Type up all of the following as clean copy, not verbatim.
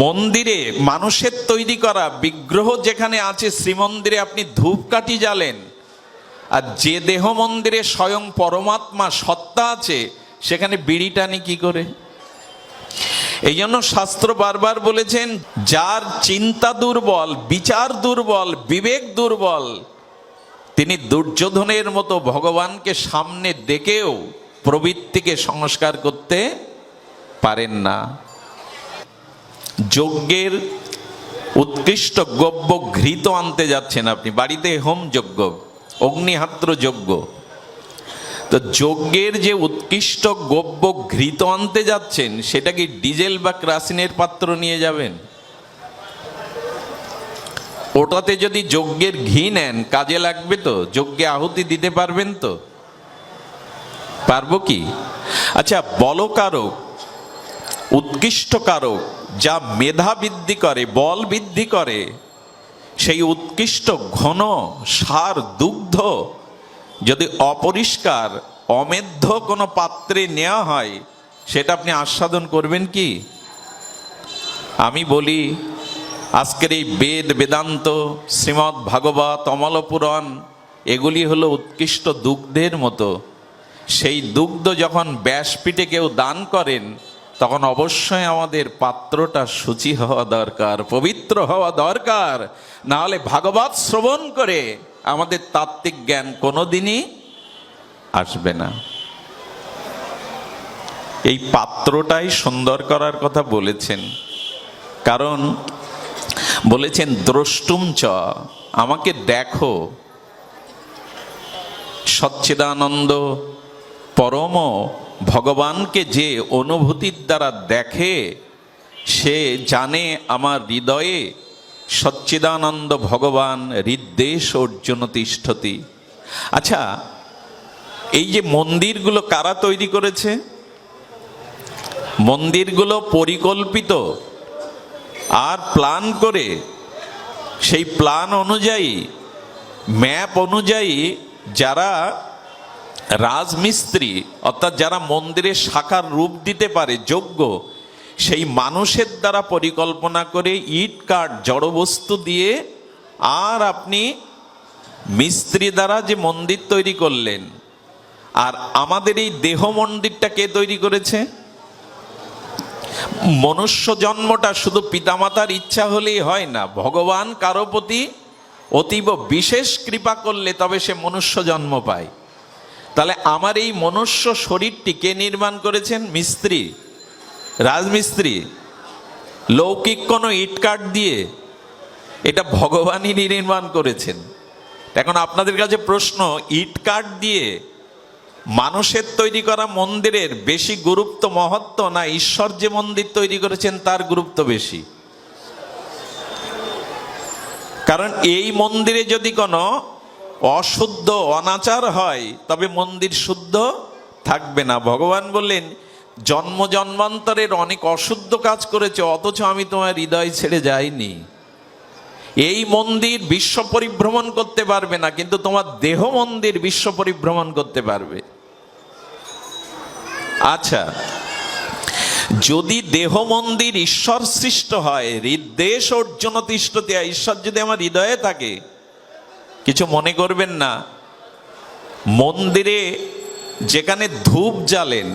মন্দিরে মানুষের তৈরি করা বিগ্রহ যেখানে আছে, শ্রীমন্দিরে আপনি ধূপকাঠি জ্বালেন, আর যে দেহ মন্দিরে স্বয়ং পরমাত্মা সত্তা আছে সেখানে বিড়ি টানি কি করে? এই জন্য শাস্ত্র বারবার বলেছেন, যার চিন্তা দুর্বল, বিচার দুর্বল, বিবেক দুর্বল, তিনি দুর্যোধনের মতো ভগবানকে সামনে দেখেও প্রবৃত্তিকে সংস্কার করতে পারেন না। যজ্ঞের উৎকৃষ্ট গব্য ঘৃত আনতে যাচ্ছেন আপনি, বাড়িতে হোম যজ্ঞ, অগ্নিহাত্র যজ্ঞ, তো যজ্ঞের যে উৎকৃষ্ট গব্য ঘৃত আনতে যাচ্ছেন সেটা কি ডিজেল বা কেরোসিনের পাত্র নিয়ে যাবেন? ওটাতে যদি যজ্ঞের ঘি নেন কাজে লাগবে তো? যজ্ঞে আহুতি দিতে পারবেন তো? পারবো কি? আচ্ছা, বলকারক, উৎকৃষ্ট কারক, যা মেধা বৃদ্ধি করে, বল বৃদ্ধি করে, সেই উৎকৃষ্ট ঘন সার দুগ্ধ যদি অপরিষ্কার অমেধ্য কোনো পাত্রে নেওয়া হয়, সেটা আপনি আস্বাদন করবেন কি? আমি বলি, আজকের এই বেদ, বেদান্ত, শ্রীমদ্ ভাগবত, অমল পুরাণ, এগুলি হলো উৎকৃষ্ট দুগ্ধের মতো। সেই দুগ্ধ যখন ব্যাসপীঠে কেউ দান করেন, তখন অবশ্যই আমাদের পাত্রটা শুচি হওয়া দরকার, পবিত্র হওয়া দরকার। না হলে ভাগবত শ্রবণ করে আমাদের তাত্ত্বিক জ্ঞান কোনোদিনই আসবে না। এই পাত্রটাই সুন্দর করার কথা বলেছেন, কারণ বলেছেন দ্রষ্টুম চ, আমাকে দেখো। সচ্চিদানন্দ পরম ভগবানকে যে অনুভূতির দ্বারা দেখে, সে জানে আমার হৃদয়ে সচ্চিদানন্দ ভগবান হৃদ্দেশ অর্জুন তিষ্ঠতি। আচ্ছা, এই যে মন্দিরগুলো কারা তৈরি করেছে? মন্দিরগুলো পরিকল্পিত আর প্ল্যান করে, সেই প্ল্যান অনুযায়ী, ম্যাপ অনুযায়ী যারা রাজমিস্ত্রি, অর্থাৎ যারা মন্দিরের সাকার রূপ দিতে পারে যোগ্য, সেই মানুষের দ্বারা পরিকল্পনা করে ইট কাঠ জড়বস্তু দিয়ে, আর আপনি মিস্ত্রি দ্বারা যে মন্দির তৈরি করলেন। আর আমাদের এই দেহ মন্দিরটা কে তৈরি করেছে? মনুষ্য জন্মটা শুধু পিতামাতার ইচ্ছা হলেই হয় না, ভগবান কারো প্রতি অতীব বিশেষ কৃপা করলে তবে সে মনুষ্য জন্ম পায়। তাহলে আমার এই মনুষ্য শরীরটি কে নির্মাণ করেছেন? মিস্ত্রি, রাজমিস্ত্রি, লৌকিক কোনো ইটকাঠ দিয়ে? এটা ভগবানই নির্মাণ করেছেন। এখন আপনাদের কাছে প্রশ্ন, ইটকাঠ দিয়ে মানুষের তৈরি করা মন্দিরের বেশি গুরুত্ব মহত্ব, না ঈশ্বর যে মন্দির তৈরি করেছেন তার গুরুত্ব বেশি? কারণ এই মন্দিরে যদি কোনো অশুদ্ধ অনাচার হয় তবে মন্দির শুদ্ধ থাকবে না। ভগবান বললেন, জন্ম জন্মান্তরের অনেক অশুদ্ধ কাজ করেছে, অথচ আমি তোমার হৃদয় ছেড়ে যাইনি। এই মন্দির বিশ্ব পরিভ্রমণ করতে পারবে না, কিন্তু তোমার দেহ মন্দির বিশ্ব পরিভ্রমণ করতে পারবে। আচ্ছা, যদি দেহ মন্দির ঈশ্বর সৃষ্ট হয়, হৃদ্দেশ অর্জুন তিষ্ঠতি, ঈশ্বর যদি আমার হৃদয়ে থাকে, কিছু মনে করবেন না, মন্দিরে যেখানে ধূপ জ্বালেন,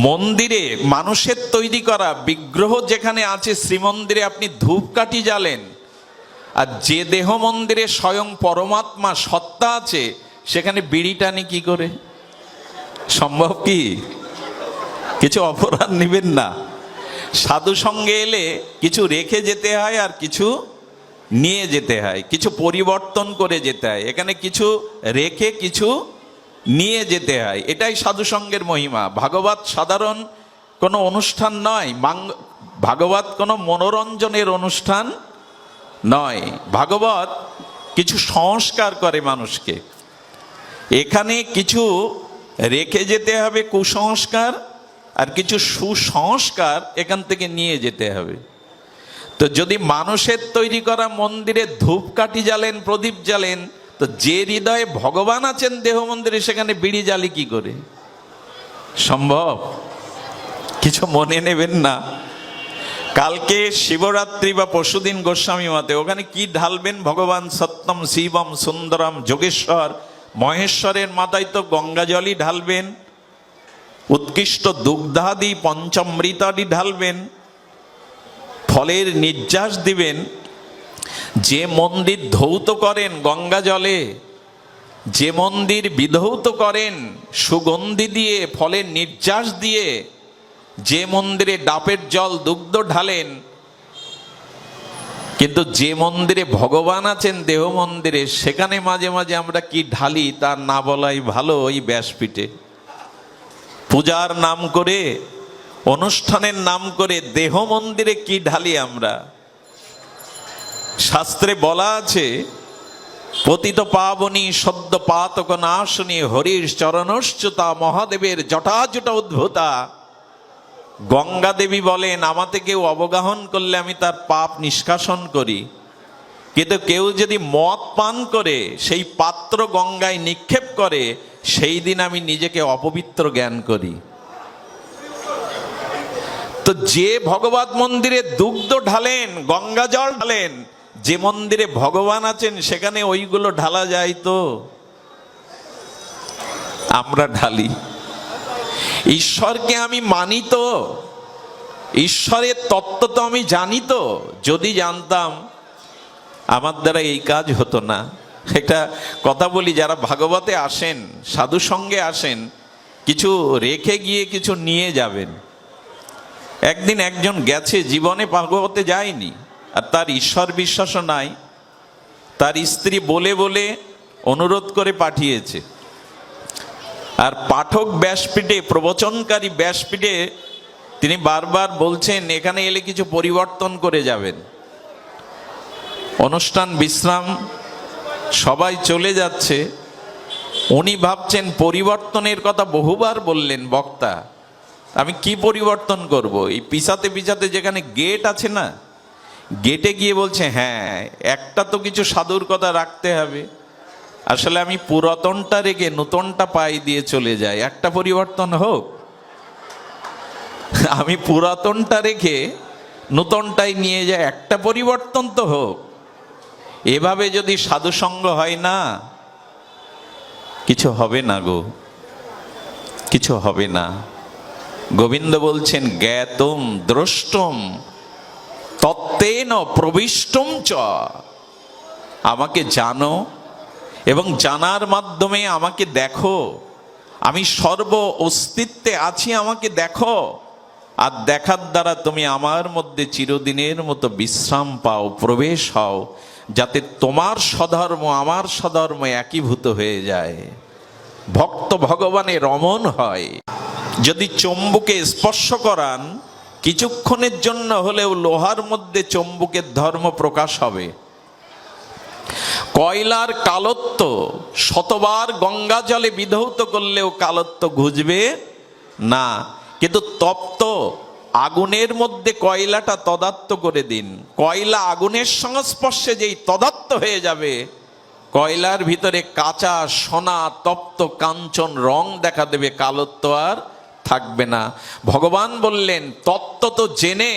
মন্দিরে মানুষের তৈরি করা বিগ্রহ যেখানে আছে, শ্রীমন্দিরে আপনি ধূপকাঠি জ্বালেন, আর যে দেহ মন্দিরে স্বয়ং পরমাত্মা সত্তা আছে সেখানে বিড়ি টানি কি করে? সম্ভব কি? কিছু অপরাধ নেবেন না। সাধু সঙ্গে এলে কিছু রেখে যেতে হয় আর কিছু নিয়ে যেতে হয়, কিছু পরিবর্তন করে যেতে হয়। এখানে কিছু রেখে কিছু নিয়ে যেতে হয়, এটাই সাধু সঙ্গের মহিমা। ভাগবত সাধারণ কোনো অনুষ্ঠান নয়, ভাগবত কোনো মনোরঞ্জনের অনুষ্ঠান নয়। ভাগবত কিছু সংস্কার করে মানুষকে। এখানে কিছু রেখে যেতে হবে কুসংস্কার, আর কিছু সুসংস্কার এখান থেকে নিয়ে যেতে হবে। তো যদি মানুষের তৈরি করা মন্দিরে ধূপকাঠি জ্বালেন, প্রদীপ জ্বালেন, তো যে হৃদয়ে ভগবান আছেন দেহ মন্দিরে, সেখানে বিড়ি জ্বালি কি করে? সম্ভব? কিছু মনে নেবেন না। কালকে শিবরাত্রি বা পরশুদিন গোস্বামী মতে ওখানে কি ঢালবেন? ভগবান সত্যম শিবম সুন্দরম যোগেশ্বর মহেশ্বরের মাথায় তো গঙ্গা জলই ঢালবেন, উৎকৃষ্ট দুগ্ধাদি পঞ্চামৃতাদি ঢালবেন, ফলের নির্যাস দিবেন। যে মন্দির ধৌত করেন গঙ্গা জলে, যে মন্দির বিধৌত করেন সুগন্ধি দিয়ে ফলের নির্যাস দিয়ে, যে মন্দিরে ডাবের জল দুগ্ধ ঢালেন, কিন্তু যে মন্দিরে ভগবান আছেন দেহ মন্দিরে, সেখানে মাঝে মাঝে আমরা কি ঢালি তার না বলাই ভালো। ওই ব্যাসপীঠে পূজার নাম করে, অনুষ্ঠানের নাম করে দেহ মন্দিরে কি ঢালি আমরা? শাস্ত্রে বলা আছে, পতিত পাবনী সদ্য পাতক নাশনী হরির চরণশ্চুতা মহাদেবের জটাজটা উদ্ভূতা। গঙ্গা দেবী বলেন, আমাতে কেউ অবগাহন করলে আমি তার পাপ নিষ্কাশন করি, কিন্তু কেউ যদি মদ পান করে সেই পাত্র গঙ্গায় নিক্ষেপ করে, সেই দিন আমি নিজেকে অপবিত্র জ্ঞান করি। তো যে ভগবত মন্দিরে দুগ্ধ ঢালেন, গঙ্গা জল ঢালেন, যে মন্দিরে ভগবান আছেন সেখানে ওইগুলো ঢালা যায়? তো আমরা ঢালি। ঈশ্বরকে আমি মানি তো, ঈশ্বরের তত্ত্ব তো আমি জানি তো। যদি জানতাম আমার দ্বারা এই কাজ হতো না। একটা কথা বলি, যারা ভাগবতে আসেন, সাধু সঙ্গে আসেন, কিছু রেখে গিয়ে কিছু নিয়ে যাবেন। একদিন একজন গেছে, জীবনে ভাগবতে যায়নি, আর তার ঈশ্বর বিশ্বাসও নাই। তার স্ত্রী বলে বলে অনুরোধ করে পাঠিয়েছে। আর পাঠক ব্যাসপীঠে, প্রবচনকারী ব্যাসপীঠে তিনি বারবার বলছেন, এখানে এলে কিছু পরিবর্তন করে যাবেন। অনুষ্ঠান বিশ্রাম, সবাই চলে যাচ্ছে, উনি ভাবছেন পরিবর্তনের কথা বহুবার বললেন বক্তা, আমি কি পরিবর্তন করব? এই পিছাতে পিছাতে যেখানে গেট আছে না, গেটে গিয়ে বলছে, হ্যাঁ একটা তো কিছু সাধুর কথা রাখতে হবে। আসলে আমি পুরাতনটা রেখে নতুনটা পাই দিয়ে চলে যাই, একটা পরিবর্তন হোক। আমি পুরাতনটা রেখে নতুনটাই নিয়ে যাই, একটা পরিবর্তন তো হোক। এভাবে যদি সাধু সঙ্গ হয় না, কিছু হবে না গো, কিছু হবে না। গোবিন্দ বলছেন, জ্ঞাতম দ্রষ্টম তত্ত্বেন প্রবিষ্টম চ। আমাকে জানো এবং জানার মাধ্যমে আমাকে দেখো। আমি সর্ব অস্তিত্বে আছি, আমাকে দেখো। আর দেখার দ্বারা তুমি আমার মধ্যে চিরদিনের মতো বিশ্রাম পাও, প্রবেশ হও, যাতে তোমার স্বধর্ম আমার স্বধর্ম একীভূত হয়ে যায়, ভক্ত ভগবানে রমণ হয়। যদি চম্বুকে স্পর্শ করান, কিছুক্ষণের জন্য হলেও লোহার মধ্যে চম্বুকের ধর্ম প্রকাশ হবে। কয়লার কালত্ব শতবার গঙ্গা জলে বিধৌত করলেও কালত্ব ঘুচবে না। কিন্তু তপ্ত আগুনের মধ্যে কয়লাটা তদাত্ম করে দিন, কয়লা আগুনের সংস্পর্শে যেই তদাত্ম হয়ে যাবে, কয়লার ভিতরে কাঁচা সোনা তপ্ত কাঞ্চন রং দেখা দেবে, কালত্ব আর থাকবে না। ভগবান বললেন, তত্ত্ব তো জেনে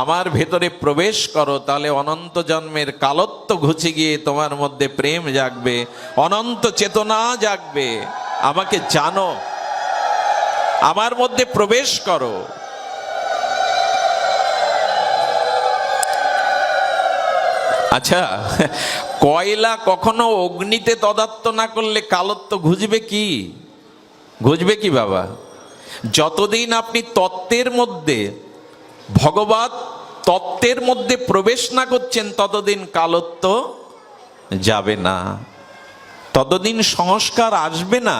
আমার ভেতরে প্রবেশ করো, তাহলে অনন্ত জন্মের কালত্ব ঘুচে গিয়ে তোমার মধ্যে প্রেম জাগবে, অনন্ত চেতনা জাগবে। আমাকে জানো, আমার মধ্যে প্রবেশ করো। আচ্ছা, কয়লা কখনো অগ্নিতে তদাত্ম না করলে কালত্ব ঘুচবে কি? ঘুচবে কি বাবা? যতদিন আপনি তত্ত্বের মধ্যে, ভগবত তত্ত্বের মধ্যে প্রবেশ না করছেন, ততদিন কালত্ব যাবে না, ততদিন সংস্কার আসবে না।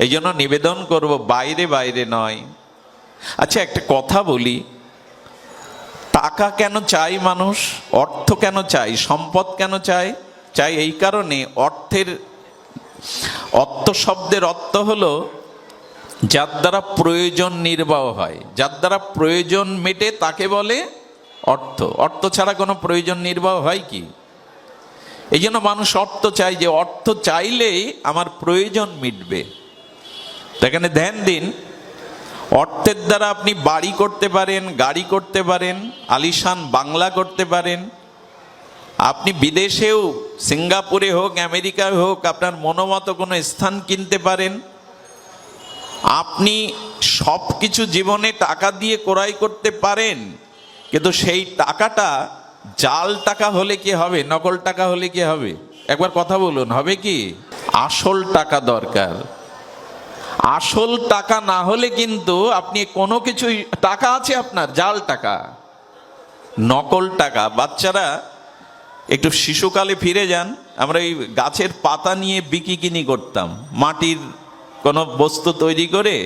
এই জন্য নিবেদন করব, বাইরে বাইরে নয়। আচ্ছা, একটা কথা বলি, টাকা কেন চাই মানুষ? অর্থ কেন চাই? সম্পদ কেন চাই? চাই এই কারণে, অর্থ শব্দের অর্থ হলো যার দ্বারা প্রয়োজন নির্বাহ হয়, যার দ্বারা প্রয়োজন মেটে তাকে বলে অর্থ। অর্থ ছাড়া কোনো প্রয়োজন নির্বাহ হয় কি? এই জন্য মানুষ অর্থ চাই, যে অর্থ চাইলেই আমার প্রয়োজন মিটবে। এখানে ধ্যান দিন, অর্থের দ্বারা আপনি বাড়ি করতে পারেন, গাড়ি করতে পারেন, আলিশান বাংলা করতে পারেন। আপনি বিদেশেও, সিঙ্গাপুরে হোক, আমেরিকায় হোক, আপনার মনোমতো কোনো স্থান কিনতে পারেন। আপনি সব কিছু জীবনে টাকা দিয়ে ক্রয় করতে পারেন, কিন্তু সেই টাকাটা জাল টাকা হলে কি হবে, নকল টাকা হলে কি হবে? একবার কথা বলুন, হবে কি? আসল টাকা দরকার। আসল টাকা না হলে কিন্তু আপনি কোনো কিছুই, টাকা আছে আপনার, জাল টাকা, নকল টাকা। বাচ্চারা একটু শিশুকালে ফিরে যান, আমরা এই গাছের পাতা নিয়ে বিকিনি করতাম, মাটির কোনো বস্তু তৈরি করে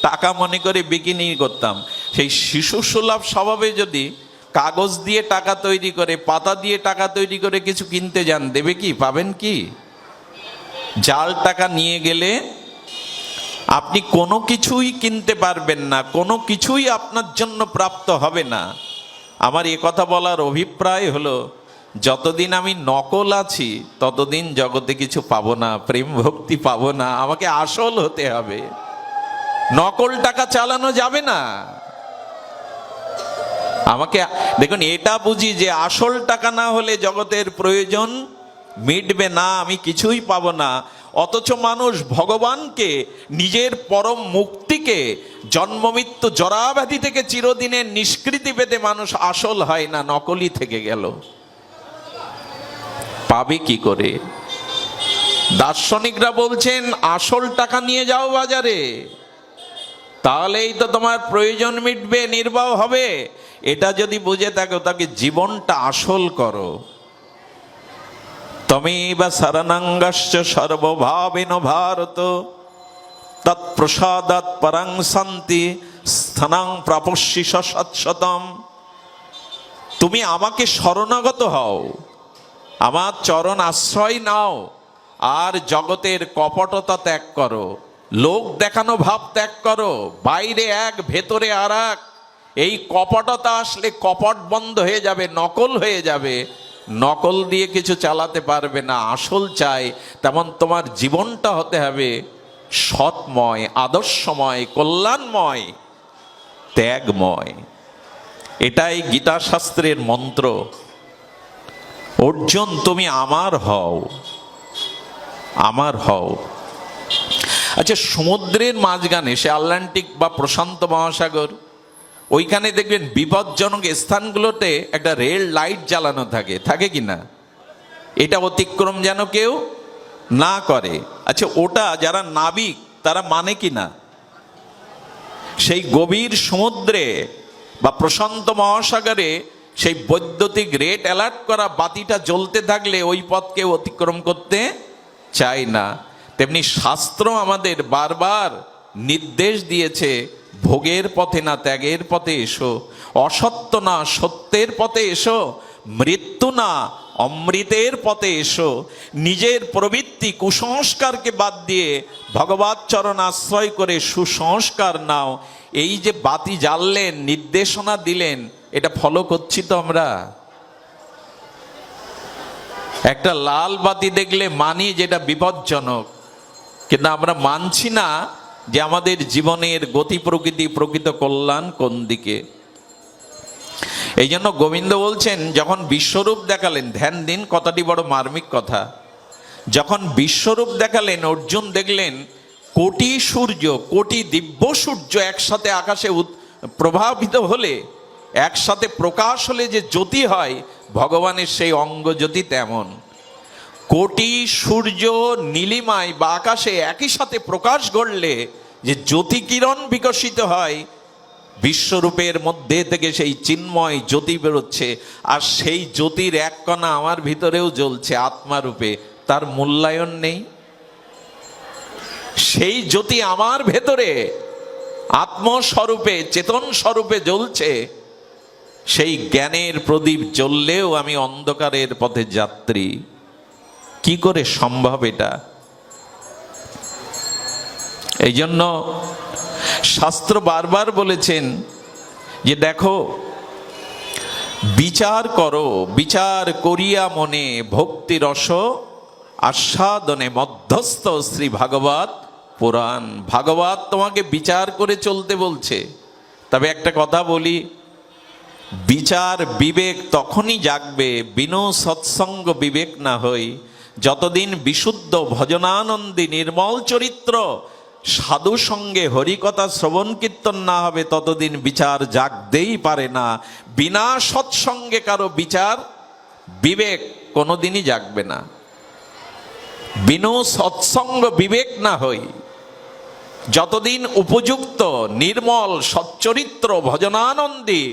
টাকা মনে করে বিকিনি করতাম। সেই শিশু সুলভ স্বভাবে যদি কাগজ দিয়ে টাকা তৈরি করে, পাতা দিয়ে টাকা তৈরি করে কিছু কিনতে যান, দেবে কি? পাবেন কি? জাল টাকা নিয়ে গেলে আপনি কোনো কিছুই কিনতে পারবেন না, কোনো কিছুই আপনার জন্য প্রাপ্ত হবে না। আমার এ কথা বলার অভিপ্রায় হলো, যতদিন আমি নকল আছি ততদিন জগতে কিছু পাবো না, প্রেম ভক্তি পাবো না। আমাকে আসল হতে হবে, নকল টাকা চালানো যাবে না। আমাকে দেখুন, এটা বুঝি যে আসল টাকা না হলে জগতের প্রয়োজন মিটবে না, আমি কিছুই পাবো না। অথচ মানুষ ভগবানকে, নিজের পরম মুক্তিকে, জন্ম মৃত্যু জরাব্যাধি থেকে চিরদিনের নিষ্কৃতি পেতে মানুষ আসল হয় না, নকলই থেকে গেল। পাবে কি করে? দার্শনিকরা বলছেন আসল টাকা নিয়ে যাও বাজারে, তাহলেই তো তোমার প্রয়োজন মিটবে, নির্বাহ হবে। এটা যদি বুঝে থাকো, তাকে জীবনটা আসল করো। তমেব শরণাঙ্গস্য সর্বভাবেন ভারত, তৎপ্রসাদাৎ পরং শান্তি স্থানাং প্রাপস্যি সৎশতম। তুমি আমাকে শরণাগত হও, আমার চরণ আশ্রয় নাও, আর জগতের কপটতা ত্যাগ করো, লোক দেখানো ভাব ত্যাগ করো। বাইরে এক, ভেতরে আর এক। এই কপটতা আসলে কপট বন্ধ হয়ে যাবে, নকল হয়ে যাবে। নকল দিয়ে কিছু চালাতে পারবে না। আসল চাই, তেমন তোমার জীবনটা হতে হবে সৎময়, আদর্শময়, কল্যাণময়, ত্যাগময়। এটাই গীতা শাস্ত্রের মন্ত্র। অর্জুন, তুমি আমার হও, আমার হও। আচ্ছা, সমুদ্রের মাঝখানে, সে আটলান্টিক বা প্রশান্ত মহাসাগর, ওইখানে দেখবেন বিপজ্জনক স্থানগুলোতে একটা রেল লাইট জ্বালানো থাকে, থাকে কি না? এটা অতিক্রম যেন কেউ না করে। আচ্ছা, ওটা যারা নাবিক তারা মানে কি না? সেই গভীর সমুদ্রে বা প্রশান্ত মহাসাগরে সেই বৈদ্যুতিক রেড অ্যালার্ট করা বাতিটা জ্বলতে থাকলে ওই পথকে অতিক্রম করতে চায় না। তেমনি শাস্ত্র আমাদের বারবার নির্দেশ দিয়েছে, ভোগের পথে না ত্যাগের পথে এসো, অসত্য না সত্যের পথে এসো, মৃত্যু না অমৃতের পথে এসো। নিজের প্রবৃত্তি কুসংস্কারকে বাদ দিয়ে ভগবৎ চরণ আশ্রয় করে সুসংস্কার নাও। এই যে বাতি জ্বাললেন, নির্দেশনা দিলেন, এটা ফলো করছি তো আমরা? একটা লাল বাতি দেখলে মানি যেটা বিপজ্জনক, কিন্তু আমরা মানছি না যে আমাদের জীবনের গতি প্রকৃতি, প্রকৃত কল্যাণ কোন দিকে। এই জন্য গোবিন্দ বলছেন, যখন বিশ্বরূপ দেখালেন, ধ্যান দিন, কথাটি বড় মার্মিক কথা। যখন বিশ্বরূপ দেখালেন, অর্জুন দেখলেন কোটি সূর্য, কোটি দিব্য সূর্য একসাথে আকাশে প্রভাবিত হলে, একসাথে প্রকাশ হলে যে জ্যোতি হয়, ভগবানের সেই অঙ্গ জ্যোতি তেমন। কোটি সূর্য নীলিমায় বা আকাশে একই সাথে প্রকাশ ঘটলে যে জ্যোতি কিরণ বিকশিত হয়, বিশ্বরূপের মধ্যে থেকে সেই চিন্ময় জ্যোতি বেরোচ্ছে। আর সেই জ্যোতির এক কণা আমার ভিতরেও জ্বলছে আত্মারূপে, তার মূল্যায়ন নেই। সেই জ্যোতি আমার ভেতরে আত্মস্বরূপে, চেতন স্বরূপে জ্বলছে। সেই জ্ঞানের প্রদীপ জ্বললেও আমি অন্ধকারের পথে যাত্রী। কি করে সম্ভব এটা? এই জন্য শাস্ত্র বারবার বলেছেন যে দেখো, বিচার করো, বিচার করিয়া মনে ভক্তি রস আস্বাদনে মধ্যস্থ শ্রী ভাগবত পুরাণ। ভাগবত তোমাকে বিচার করে চলতে বলছে। তবে একটা কথা বলি, বিচার বিবেক তখনই জাগবে বিনু সৎসঙ্গ বিবেক না হই। যতদিন বিশুদ্ধ ভজনানন্দী নির্মল চরিত্র সাধু সঙ্গে হরিকথা শ্রবণ কীর্তন না হবে, ততদিন বিচার জাগতেই পারে না। বিনা সৎসঙ্গে কারো বিচার বিবেক কোনোদিনই জাগবে না। বিনু সৎসঙ্গ বিবেক না হই, যতদিন উপযুক্ত নির্মল সচ্চরিত্র ভজনানন্দী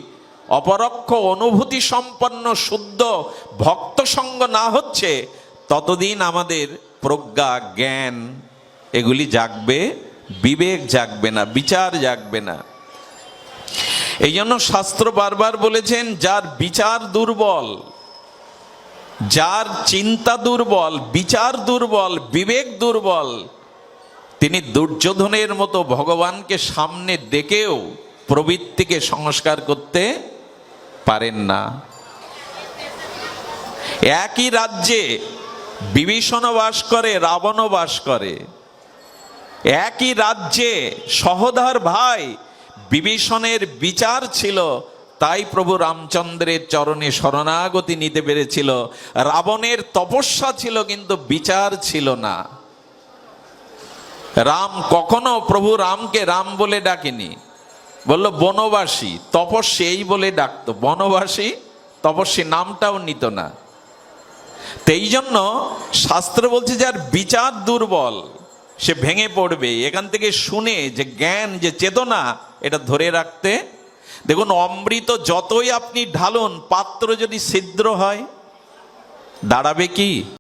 অপরোক্ষ অনুভূতি সম্পন্ন শুদ্ধ ভক্ত সঙ্গ না হচ্ছে, ততদিন আমাদের প্রজ্ঞা জ্ঞান এগুলি জাগবে, বিবেক জাগবে না, বিচার জাগবে না। এই জন্য শাস্ত্র বারবার বলেছেন, যার বিচার দুর্বল, যার চিন্তা দুর্বল, বিচার দুর্বল, বিবেক দুর্বল, তিনি দুর্যোধনের মতো ভগবানকে সামনে ডেকেও প্রবৃত্তিকে সংস্কার করতে পারেন না। একই রাজ্যে বিভীষণও বাস করে, রাবণও বাস করে। একই রাজ্যে সহোদর ভাই, বিভীষণের বিচার ছিল, তাই প্রভু রামচন্দ্রের চরণে শরণাগতি নিতে পেরেছিল। রাবণের তপস্যা ছিল কিন্তু বিচার ছিল না। রাম কখনো প্রভু রামকে রাম বলে ডাকেনি, বলল বনবাসী, তপস্বী এই বলে ডাকতো। বনবাসী তপস্বী নামটাও নিত না। এই জন্য শাস্ত্র বলছে, যার বিচার দুর্বল সে ভেঙে পড়বে। এখান থেকে শুনে যে জ্ঞান, যে চেতনা, এটা ধরে রাখতে। দেখুন, অমৃত যতই আপনি ঢালুন, পাত্র যদি ছিদ্র হয়, দাঁড়াবে কি?